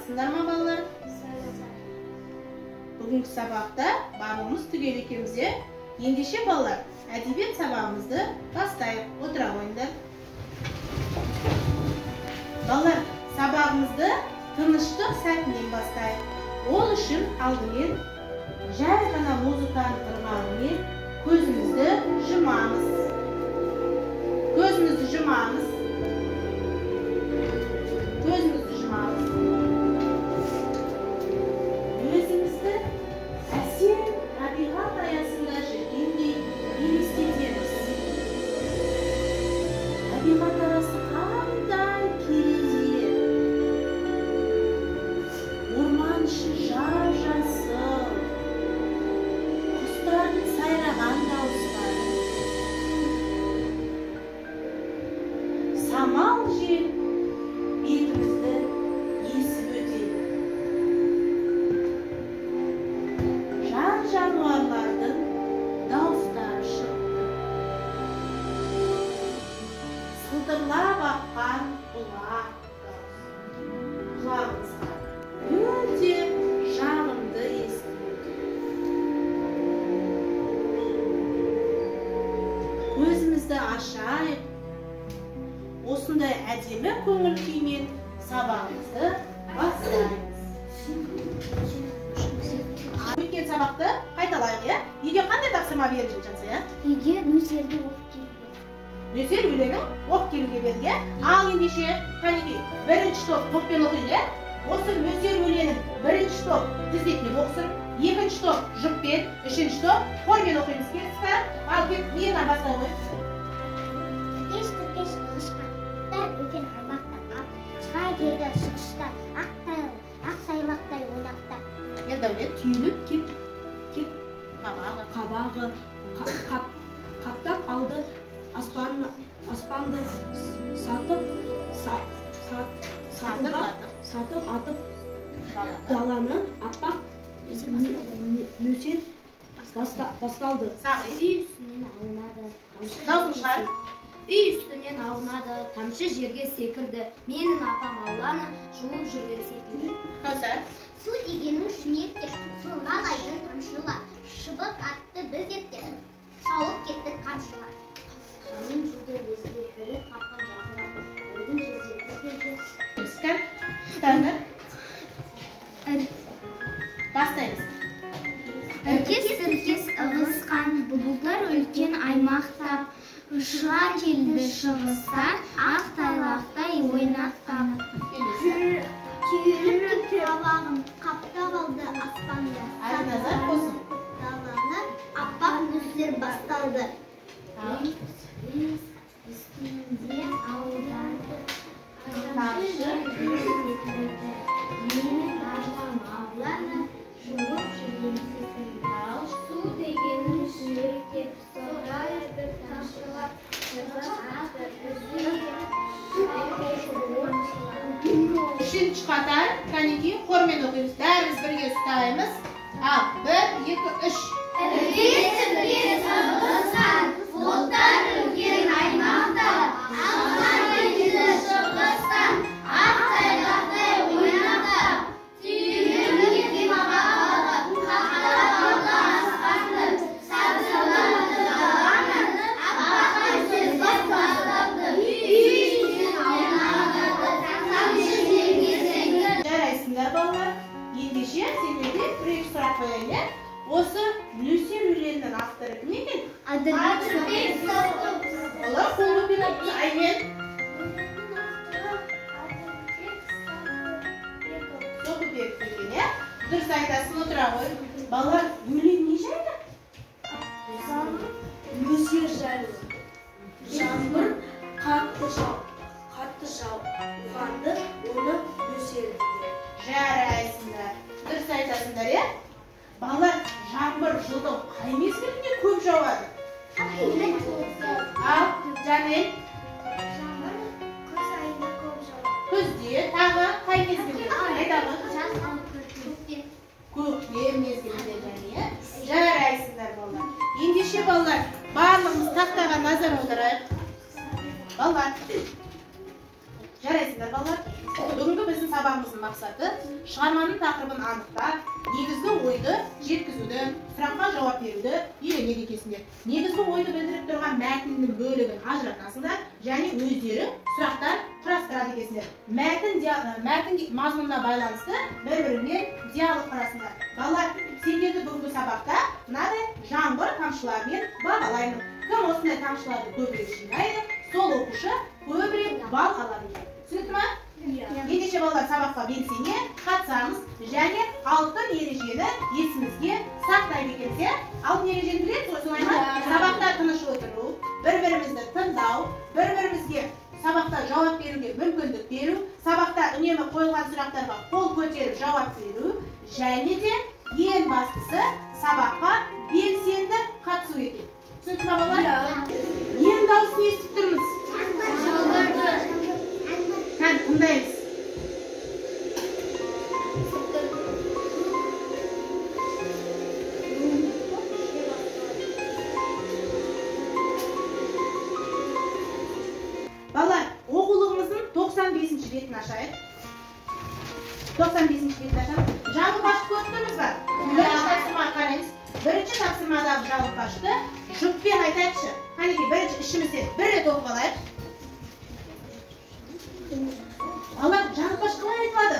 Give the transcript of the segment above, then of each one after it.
Саламатсыңдар ма балалар? Бүгінгі сабақта барлығымыз түгел екенбіз. Ендеше балалар, әдебиет сабағымызды бастайық. Отыра қойыңдар. Балалар, сабағымызды тыныштық сәтінен бастайық. Ол үшін алдымен жай ғана музыканы тыңдаумен көзімізді жұмамыз. Көзімізді жұмамыз. Өзімізді жұмамыз. Өзімізді әсем табиғат аясында жүргендей елестетеміз. Табиғат арасы қандай керемет. Орман іші жап-жасыл. Құстардың сайраған дауыстары. Самал жел бетімізді есіп өтеді. Жан-жануарлардың дауыстары шықты. Сылдырлап аққан бұлақ құлағымызға өте жағымды естіледі. Көзімізді ашайық. Осындай әдемі көңіл күймен сабағымызды бастаймыз. Өткен сабақты қайталайық, Үйге қандай тапсырма берілген жатса, Үйге нөсерді оқып келуге. Нөсер өлеңін оқып келуге берді. Ал ендеше, кәнекей, бірінші топ топпен оқиды. Осы нөсер өлеңін бірінші топ тізбекпен оқысын, екінші топ жұппен, үшінші топ хормен оқимыз. Келісті? Ал кеп, менен бастай ғой. Үлкен аймақтан ап, шығай келді шығыштан, ақ сайлақтай ойнақтап. Ердәулет, түйіліп кеп қабағы қаптап алды аспанды сатып атып даланы аппақ нөсер басталды. Үй үстінен аунады, тамшы жерге секірді. Менің апам Алланы жуып жүрген секілді. Көсір. Су дегенің шүнектер, солған айдың тамшылар. Шыбық атты біз еттер, шауып кеттік қамшылар. Жаным жүрді өзге бірі қапқан жағырап, ойдың жердегі келді. Бастаймыз. Іркес-тіркес ығысқан бұлттар үлкен аймақтап, ұшыған желді шығыстан, ақ тайлақтай ойнақтап. Түйіліп қабағын қаптап алды аспанды. Назар қосын. Даланы аппақ нөсер басталды. Үстінде аударды. Тамшы секілді. Менің ажам Алланы жуып жүрген секілді. Су дегенің жүректе сорайы бір тамшылар. Үшінші қатар, кәнекей, хормен оқимыз. Бәріміз бірге ұстаймыз. Ал, 1, 2, 3. Іркес-тіркес ығысқан бұлттар үлкен аймақта, ағылған желді шығыстан, ақ тайлақтай ойнақтап. Түйіліп кеткен қабағы, қаптап алды аспанды, сатылады даланы, аппақ нөсер басталды. Үй ішінен аунады, тамшы жерге секірді. Жарайсыңдар балалар. Ендеше сендерге бір-екі сұрақ қояйын. Осы нөсер өлеңінің авторы кім екен? Адырбек Соқып. Олар қолы беріп аймен Соқыпбек деген, Дұрыс айтасың, отыра ғой. Балалар, өлең не жайлы? Нөсер жайлы. Жаңбыр қатты жауғанды оны нөсер дейді. Жарайсыңдар. Дұрыс айтасыңдар, Балалар, жаңбыр жылдың қай мезгілінде көп жауады? Ал, Жанел? Күз айында көп жауады. Күзде, тағы қай мезгілде? Айтамын. Көктем. Көктем мезгілінде және. Жарайсыңдар балалар. Ендеше балалар, барлығымыз тақтаға назар аударайық. Балалар. Жарайсыңдар балалар. Бүгінгі біздің сабағымыздың мақсаты шығарманың тақырыбын анықтап, негізгі ойды жеткізуді, сұраққа жауап беруді үйренеді екенсіңдер. Негізгі ойды білдіріп тұрған мәтіннің бөлігін ажыратасыңдар және өздері сұрақтар құрастырады екенсіңдер. Мәтін мазмұнына байланысты бір-бірімен диалог құрасыңдар. Балалар, сендерді бүгінгі сабақта мынадай жаңбыр тамшыларымен бағалаймын. Кім осындай тамшыларды көбірек жинайды, сол оқушы көбірек бал алады екен. Түсінікті ма? Ендеше балалар, сабаққа белсене қатысамыз және алтын ережені есімізге сақтайды екенсіздер. Алтын ережені білесіз, солай ма? Сабақта тыныш отыру, бір-бірімізді тыңдау, бір-бірімізге сабақта жауап беруге мүмкіндік беру, сабақта үнемі қойылған сұрақтарға қол көтеріп жауап беру, және де ең бастысы сабаққа белсенді қатысу екен. Түсінікті ма балалар? Ең дауысын естіп тұрмыз. Қан, тыңдаймыз. Балалар, оқулығымыздың 95-ші бетін ашайық. 95-ші бетін ашайық. Жалғыпашты көріп тұрмыз ба? Бірінші тапсырма қараймыз. Бірінші тапсырмадағы жалғыпашты жұппен айтайықшы. Қанекей, бірінші ішімізден бір рет оқып алайық. Балалар, жалғыпаш қалай айтылады?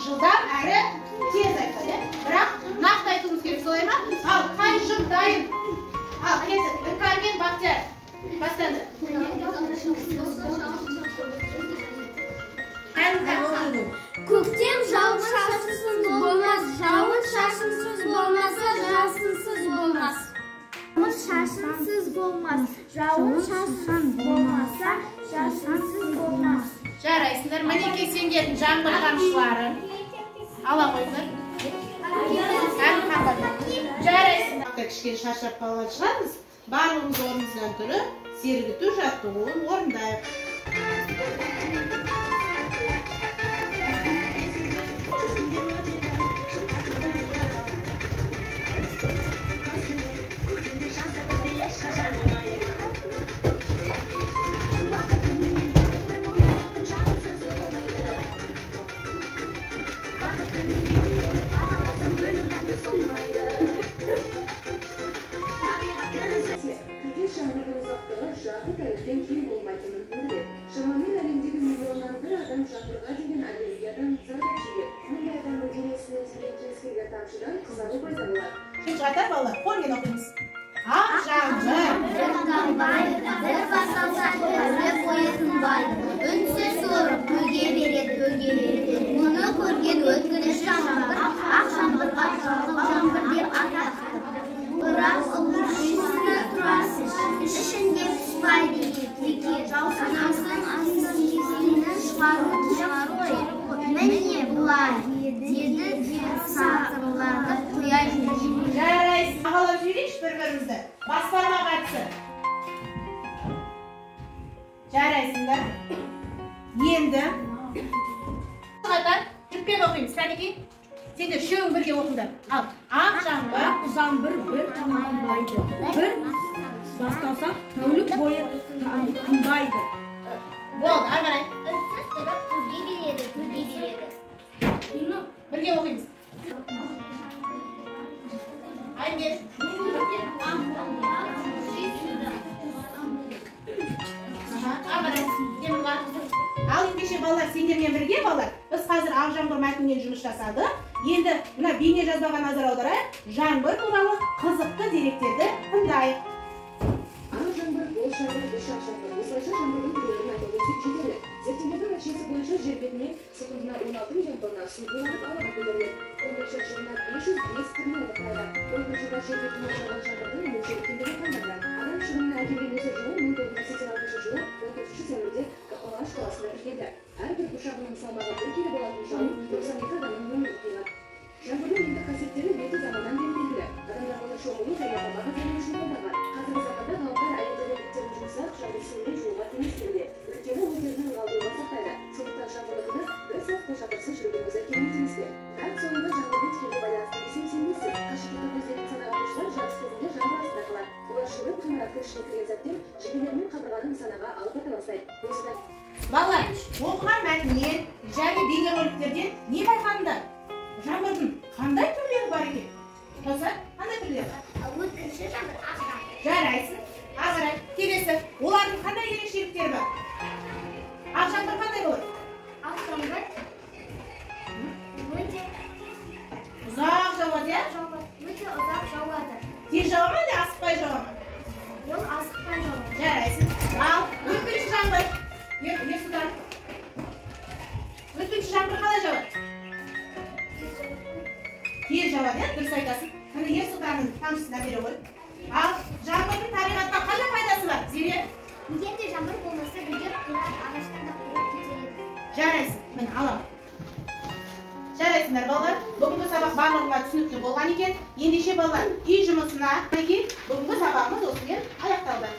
Жылдам әрі тез айтылады. Бірақ нақты айтуымыз керек, солай ма? Ал, қай жұп дайын? Ал, келсін, Іңкәр мен Бақтияр. Бастады. Көктем жауын шашынсыз болмас, жауын шашынсыз болмаса, жасынсыз болмас. Жауын шашынсыз болмас, жауын шашынсыз болмаса, жасынсыз болмас. Жарайсыңдар, мінеке сендердің жаңбыр тамшылары. Ала қойыңдар. Жарайсыңдар. Кішкене шаршап қалған шығармыз. Барлығымыз орнымыздан тұрып, сергіту жаттығуын орындайық. Шамамен әлемдегі миллионнан бір адам жаңбырға деген аллергиядан зардап шегеді. Мұндай адамның денесіне тиген кез келген тамшыдан қызару пайда болады. Жатар балалар, қолмен оқимыз. Ақ жаңбыр. Бір басталса, бірі бойы тынбайды. Үнсіз сорып, төге береді. Мұны көрген өткінші жаңбыр, ақ жаңбырға жаңбыр деп атады. Бірақ ұлғышысына тұрасыз, ішінде түспайды етеке. Анамыздың асының шығару ғой. Міне бұлай, деді сатырларды қояйын. Жарайсың. Ағалап жүйрейші бір-бірімізді. Баспарма қатысы. Жарайсыңдар. Енді. Қатар, жүппен оқимыз. Кәнекей. Сендер үшеуің бірге оқыңдар. Ал, ақ жаңбыр бір тынбайды. Бір басталса, тәулік бойы тынбайды. Болды, ары қарай. Үнсіз тұрып, төге береді. Бірге оқимыз. Айгер. Ал ендеше балалар, сендермен бірге балалар, біз қазір ақ жаңбыр мәтінмен жұмыс жасадық. Енді мына бейне жазбаға назар аударайық. Жаңбыр туралы қызықты деректерді тыңдайық. Ақ жаңбыр, бол жаңбыр, бұршақ жаңбыр. Осылайша жаңбырдың түрлерін айта өтсек жетерлік. Зерттеулердің нәтижесі бойынша жер бетіне секундына 16 миллион тонна су буланып ауаға көтеріледі. Осылайша жылына 505 тонна құрайды. Бұл жылда жер бетіне жауған жаңбырдың мөлшері ендігі қандай? Адам шығынына әкелген нөсер жылы 1986 жылы 14 сәуірде Алаш қаласында тіркелді. Әрбір бұршағының салмағы 1 келі болатын жауын 92 адамның өмірін қиған. Жаңбырдың енді қасиеттері беті заманнан бері белгілі. Адамдар оны шомылу және тамақ әзірлеу үшін қолданған. Қазіргі заманда ғалымдар әйелдерге беттерін жұмсақ, жаңбыр суымен жууға кеңес беруде. Өйткені ол терінің ылғалдылығын сақтайды. Сондықтан жаңбырлы күні бір сәт қолшатырсыз жүргеніміз әкелмей тиісті. Бірақ соңында жаңбырдың тікелей байланысты десем сенбейсіз. Қашықтықты көздейтін санағатушылар жарыс кезінде жаңбыр астында қалады. Олар шығып ғимаратқа ішіне кірген сәттен жебелермен қабырғаны нысанаға алып ата бастайды. Осыдан Балалар, оқыған мәтіннен және бейнероликтерден не байқадыңдар? Жаңбырдың қандай түрлері бар екен? Тоса, қандай түрлері бар? Өткінші жаңбыр, ағырай. Жарайсың. Ағырай. Келесі. Олардың қандай ерекшеліктері бар? Ақ жаңбыр қандай болады? Ақ жаңбыр өте Ұзақ жауады, иә? өте ұзақ жауады. Тез жауа ма, әлде асықпай жауа ма? Ол асықпай жауады. Жарайсың. Ал, өткінші жаңбыр. Ерсұлтан. Өткінші жаңбыр қалай жауады? Тез жауады, иә? Дұрыс айтасың. Міне Ерсұлтанның тамшысына бере ғой. Ал, жаңбырдың табиғатқа қандай пайдасы бар? Зере? Егер де жаңбыр болмаса, гүлдер қурап, ағаштар да қурап кетер еді. Жарайсың. Міне аламын. Жарайсыңдар балалар. Бүгінгі сабақ барлығыңа түсінікті болған екен. Ендеше балалар, үй жұмысына бүгінгі сабағымыз осымен аяқталды.